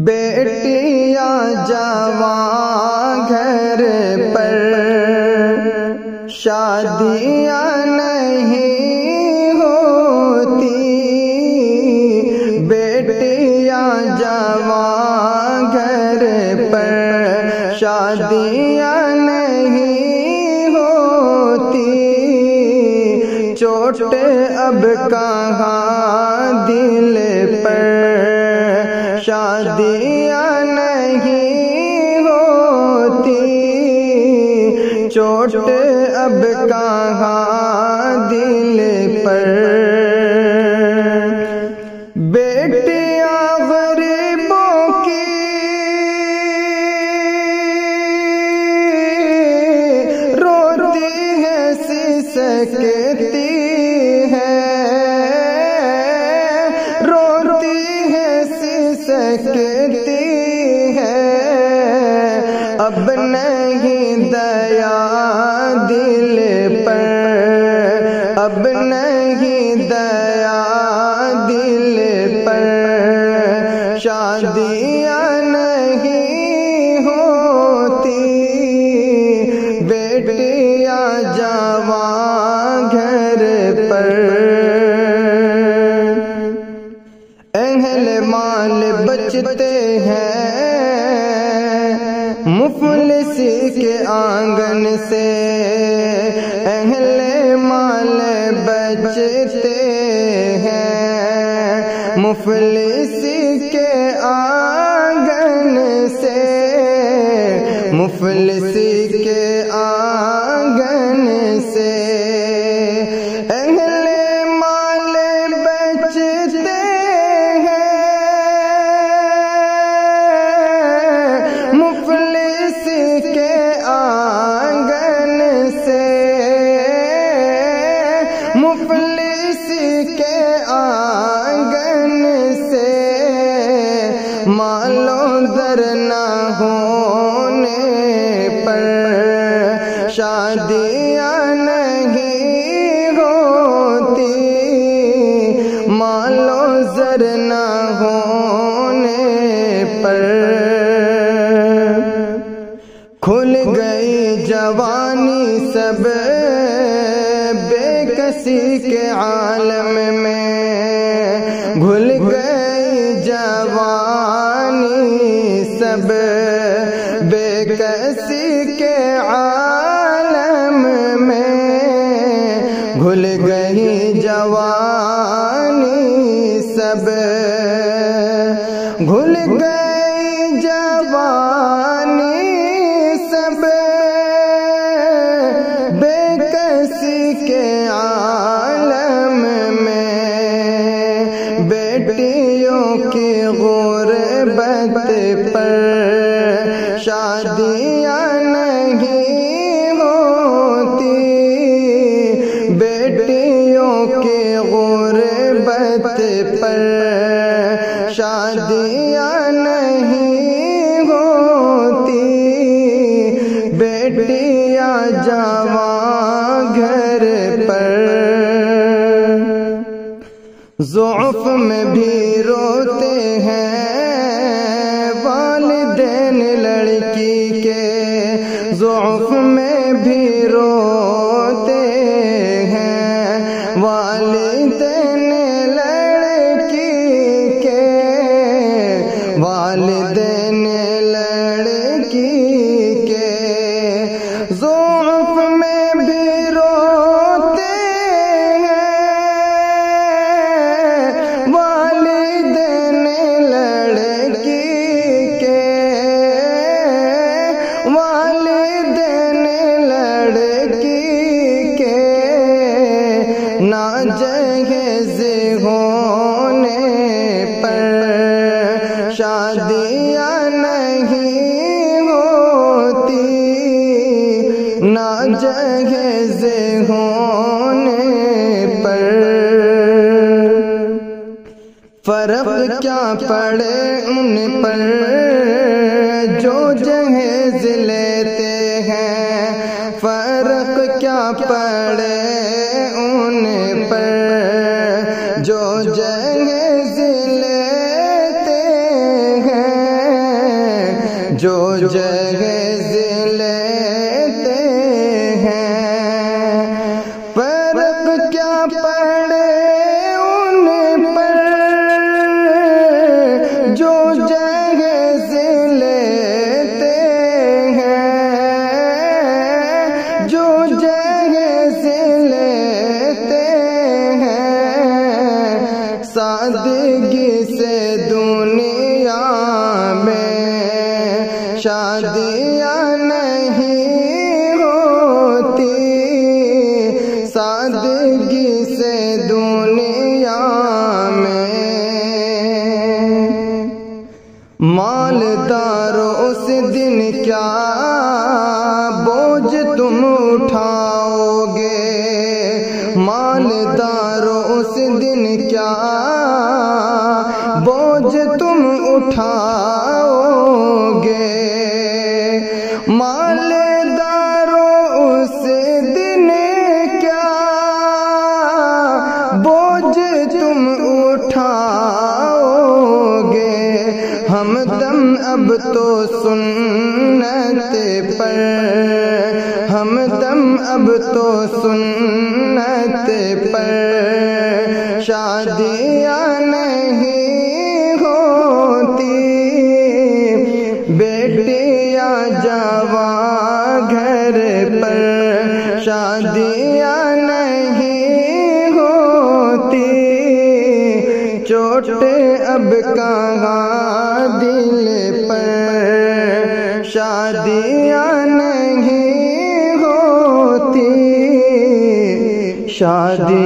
بیٹیاں جوان گھر پر شادیاں نہیں ہوتی، بیٹیاں جوان گھر پر شادیاں نہیں ہوتی، چوٹ اب کہاں دل پر شادیاں نہیں ہوتی، چوٹ اب کہاں دل پر۔ بیٹیاں غریبوں کی روتی ہے سسکتی سکتی ہے، اب نہیں دیا دل پر، اب نہیں دیا دل پر، شادیاں نہیں ہوتی، بیٹیاں جوان گھر پر۔ اہل مال بچتے ہیں مفلسی کے آنگن سے، اہل مال بچتے ہیں مفلسی کے آنگن سے، مفلسی کے آنگن سے، اہل مال بچتے مفلسی کے آنگن سے، مالو در نہ ہونے پر شادیاں نہیں ہوتی، مالو زر نہ ہونے پر۔ کھل گئی جوانی سب کسی کے عالم میں، گھل گئی جوانی سب بے کسی کے عالم میں، گھل گئی جوانی سب، گھل گئی جوانی سب بے کسی کے عالم میں، بیٹیوں کی غربت پر شادیاں نہیں ہوتی، بیٹیوں کی غربت پر شادیاں نہیں ہوتی، بیٹیاں جوان گھر پر۔ ضعف میں بھی روتے ہیں والدین لڑکی کے، ضعف میں بھی روتے ہیں والدین لڑکی کے، والدین لڑکی کے، ضعف میں بھی روتے ہیں والدین لڑکی کے، والدین لڑکی کے، ناجائز ہونے پر شادیاں نہیں ہوتی، ناجائز ہونے پر۔ فرق کیا پڑے ان پر جو جہیز لیتے ہیں، فرق کیا پڑے ان پر جو جہیز لیتے ہیں، جو جہیز لیتے ہیں، فرق کیا پڑے ان پر جو جہیز لیتے ہیں، جو جہیز لیتے ہیں، سادگی سے دنیا میں شادیاں نہیں ہوتی، سادگی سے دنیا میں مالدارو اس دن کیا بوجھ تم اٹھاؤ گے، مالدارو اس دن کیا بوجھ تم اٹھاؤ گے، مالدارو اس دن کیا بوجھ تم اٹھاؤ گے، ہمدم اب تو سنت پر، ہمدم اب تو سنت پر شادیاں نہیں ہوتی، بیٹیاں جوان گھر پر شادیاں نہیں ہوتی، چوٹ اب کہاں دل پر شادیاں نہیں ہوتی، شادی